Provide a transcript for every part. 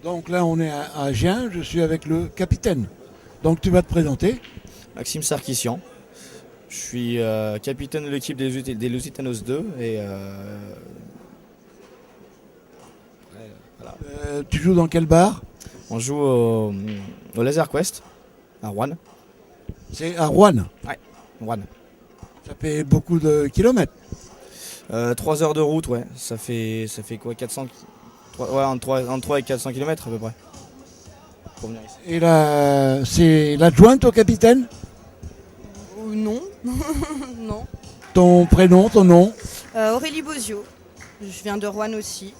Donc là, on est à Agen, je suis avec le capitaine. Donc tu vas te présenter. Maxime Sarkissian. Je suis capitaine de l'équipe des Lusitanos 2 et voilà. Tu joues dans quel bar? On joue au Laser Quest à Rouen. C'est à Rouen. Ouais, Rouen. Ça fait beaucoup de kilomètres. 3 heures de route, ouais. Ça fait quoi, 400 ouais, entre 3 et 400 km à peu près. Pour venir ici. Et là, c'est l'adjointe au capitaine? Non. Non. Ton prénom, ton nom? Aurélie Bozio. Je viens de Rouen aussi.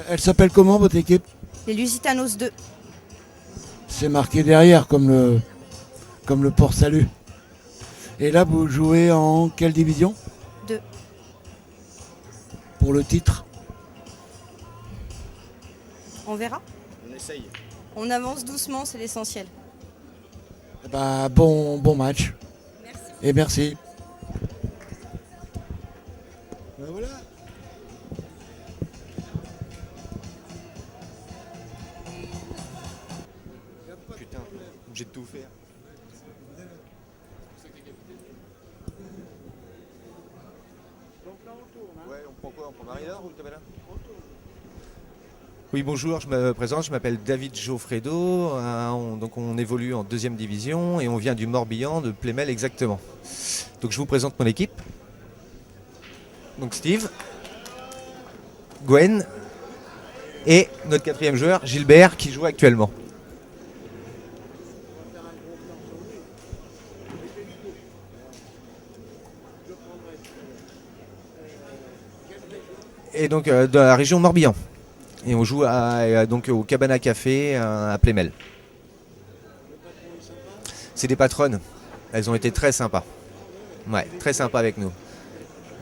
Elle s'appelle comment votre équipe? Les Lusitanos 2. C'est marqué derrière comme le Port Salut. Et là, vous jouez en quelle division? 2. Pour le titre? On verra. On essaye. On avance doucement, c'est l'essentiel. Bah, bon match. Merci. Et merci. Ben voilà. Putain, obligé de tout faire. Ouais, on prend quoi? On prend Marie-Laure ou Tabella? Oui, bonjour, je me présente, je m'appelle David Geoffredo, donc on évolue en 2e division et on vient du Morbihan, de Plémel exactement. Donc je vous présente mon équipe. Donc Steve, Gwen et notre 4e joueur, Gilbert, qui joue actuellement. Et donc de la région Morbihan. Et on joue donc au Cabana Café à Plémel. C'est des patronnes. Elles ont été très sympas. Ouais, très sympas avec nous.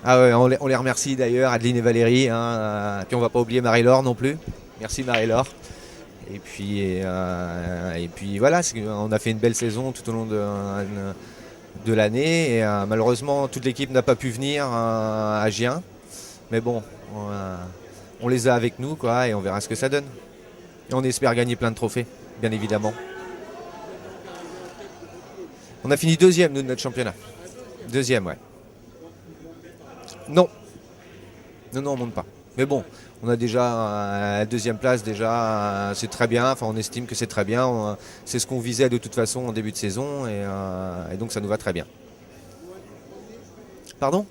Ah ouais, on les remercie d'ailleurs, Adeline et Valérie. Puis on va pas oublier Marie-Laure non plus. Merci Marie-Laure. Et puis voilà, on a fait une belle saison tout au long de l'année. Et malheureusement, toute l'équipe n'a pas pu venir à Gien. Mais bon, on les a avec nous, quoi, et on verra ce que ça donne. Et on espère gagner plein de trophées, bien évidemment. On a fini 2e, nous, de notre championnat. 2e, ouais. Non, on monte pas. Mais bon, on a déjà la 2e place, déjà, c'est très bien. Enfin, on estime que c'est très bien. C'est ce qu'on visait de toute façon en début de saison, et donc ça nous va très bien. Pardon ?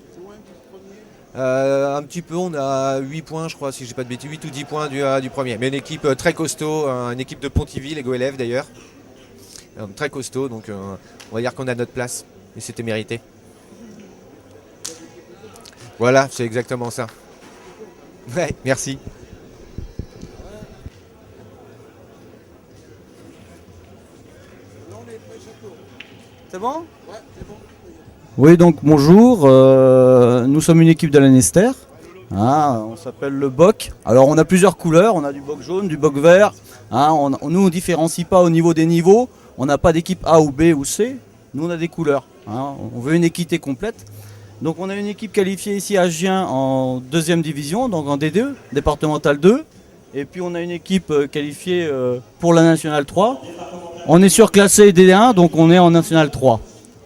Un petit peu, on a 8 points, je crois, si j'ai pas de bêtises, 8 ou 10 points du premier. Mais une équipe très costaud, une équipe de Pontivy, les Goélèves d'ailleurs. Très costaud, donc on va dire qu'on a notre place, et c'était mérité. Voilà, c'est exactement ça. Ouais, merci. C'est bon ? Oui, donc bonjour, nous sommes une équipe de l'Annester, on s'appelle le BOC. Alors on a plusieurs couleurs, on a du BOC jaune, du BOC vert, nous on ne différencie pas au niveau des niveaux, on n'a pas d'équipe A ou B ou C, nous on a des couleurs, on veut une équité complète. Donc on a une équipe qualifiée ici à Gien en 2e division, donc en D2, départemental 2, et puis on a une équipe qualifiée pour la nationale 3. On est surclassé D1, donc on est en nationale 3.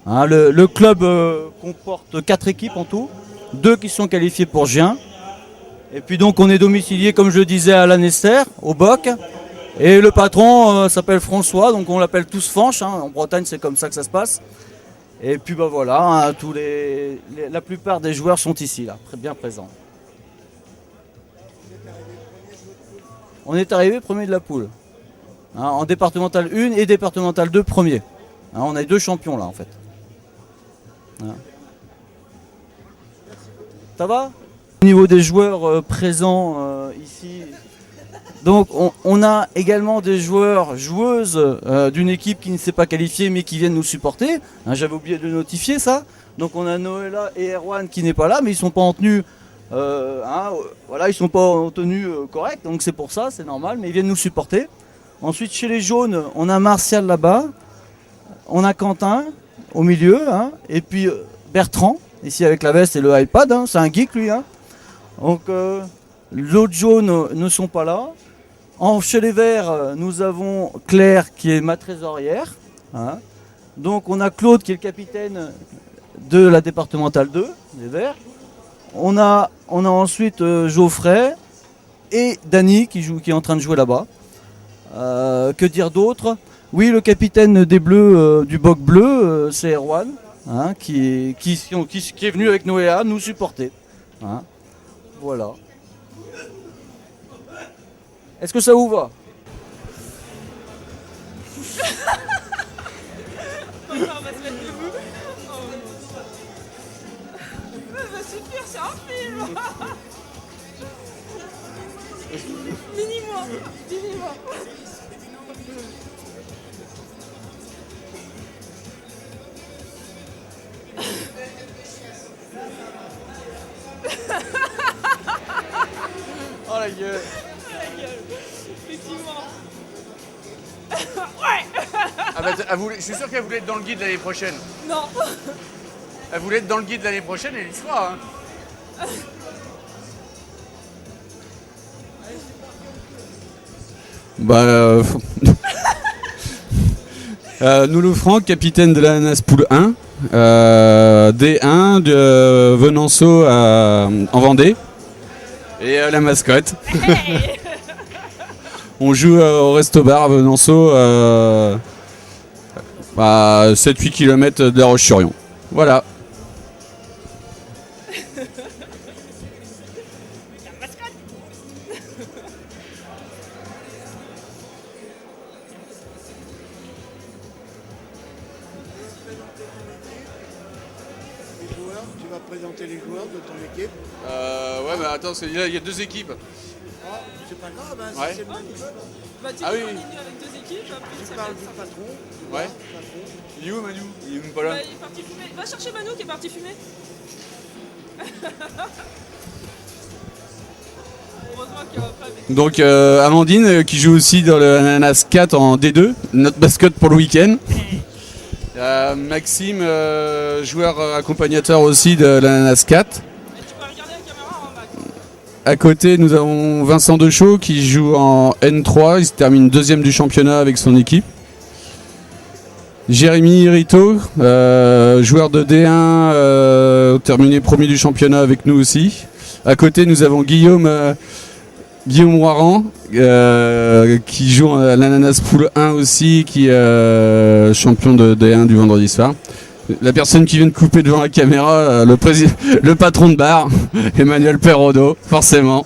Le club comporte 4 équipes en tout, 2 qui sont qualifiées pour Gien. Et puis donc on est domicilié, comme je le disais, à l'Annester, au BOC. Et le patron s'appelle François, donc on l'appelle tous Fanche. En Bretagne c'est comme ça que ça se passe. Et puis bah voilà, la plupart des joueurs sont ici, là, bien présents. On est arrivé premier de la poule. En départemental 1 et départemental 2 premier. On a 2 champions là en fait. Ça va ? Au niveau des joueurs présents ici, donc on a également des joueuses d'une équipe qui ne s'est pas qualifiée mais qui viennent nous supporter. J'avais oublié de notifier ça. Donc on a Noëlla et Erwan qui n'est pas là, mais ils sont pas en tenue. Voilà, ils sont pas en tenue correcte, donc c'est pour ça, c'est normal, mais ils viennent nous supporter. Ensuite chez les jaunes, on a Martial là-bas, on a Quentin au milieu, et puis Bertrand, ici avec la veste et le iPad, c'est un geek lui. Donc l'autre jaune ne sont pas là. Chez les Verts, nous avons Claire qui est ma trésorière. Hein. Donc on a Claude qui est le capitaine de la départementale 2 des Verts. On a ensuite Geoffrey et Dany qui est en train de jouer là-bas. Que dire d'autre? Oui, le capitaine des Bleus du Boc Bleu, c'est Erwan, hein, qui est venu avec Noéa nous supporter. Hein. Voilà. Est-ce que ça vous va? On va se mettre debout. Ça va suffire, c'est un film. Mini-moi. Oh la gueule. Effectivement. Ah bah, je suis sûr qu'elle voulait être dans le guide l'année prochaine. Non. Elle voulait être dans le guide l'année prochaine, elle y sera. Hein. Noulou Franck, capitaine de la NAS Pool 1, D1 de Venanceau en Vendée. Et la mascotte. Hey. On joue au resto-bar à Venanceau, à 7-8 km de La Roche-sur-Yon. Voilà. Tu vas présenter les joueurs de ton équipe. Ouais, mais attends, il y a deux équipes. Ah, c'est pas grave, hein, Ouais. si c'est le même. Bah, tu Ah peux oui. en ligne avec 2 équipes. Après, Tu ça parles va du être patron. Ouais. Patron. Il est où Manu? Il est même pas là. Bah, il est parti fumer. Va chercher Manu qui est parti fumer. Heureusement qu'il y aura pas avec. Donc Amandine qui joue aussi dans le Ananas 4 en D2, notre mascotte pour le week-end. Maxime, joueur accompagnateur aussi de l'Ananas 4. Tu peux regarder la caméra, hein, Max. À côté, nous avons Vincent Dechaud qui joue en N3, il se termine deuxième du championnat avec son équipe. Jérémy Rito, joueur de D1, terminé premier du championnat avec nous aussi. À côté, nous avons Guillaume Moiran, qui joue à l'Ananas Pool 1 aussi, qui est champion de D1 du vendredi soir. La personne qui vient de couper devant la caméra, le patron de bar, Emmanuel Perrodo, forcément.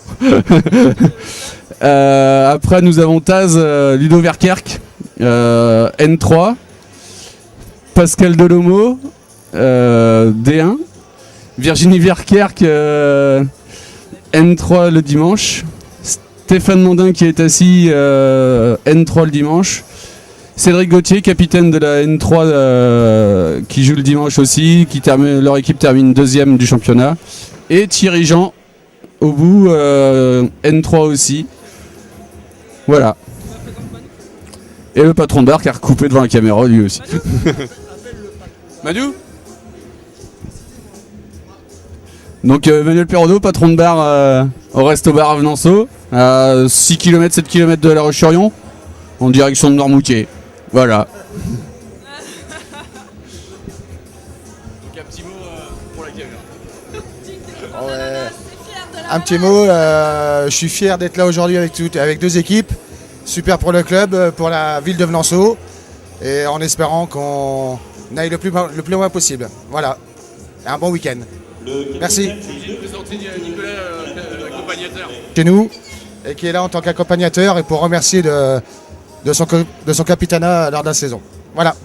Après, nous avons Taz Ludo Verkerk, N3. Pascal Delomo, D1. Virginie Verkerk, N3 le dimanche. Stéphane Mondin qui est assis, N3 le dimanche. Cédric Gauthier, capitaine de la N3, qui joue le dimanche aussi, leur équipe termine deuxième du championnat. Et Thierry Jean, au bout, N3 aussi. Voilà. Et le patron de bar qui a recoupé devant la caméra lui aussi. Manu. Donc Manuel Perrodo, patron de bar au Resto Bar à Venanceau, à 6 km, 7 km de La Roche-sur-Yon, en direction de Noirmoutier. Voilà. Donc un petit mot pour la caméra. Un petit mot, je suis fier d'être là aujourd'hui avec deux équipes. Super pour le club, pour la ville de Venanceau. Et en espérant qu'on aille le plus loin possible. Voilà. Et un bon week-end. Merci. Je vais présenter Nicolas, l'accompagnateur. Chez nous, et qui est là en tant qu'accompagnateur et pour remercier de son capitanat lors de la saison. Voilà.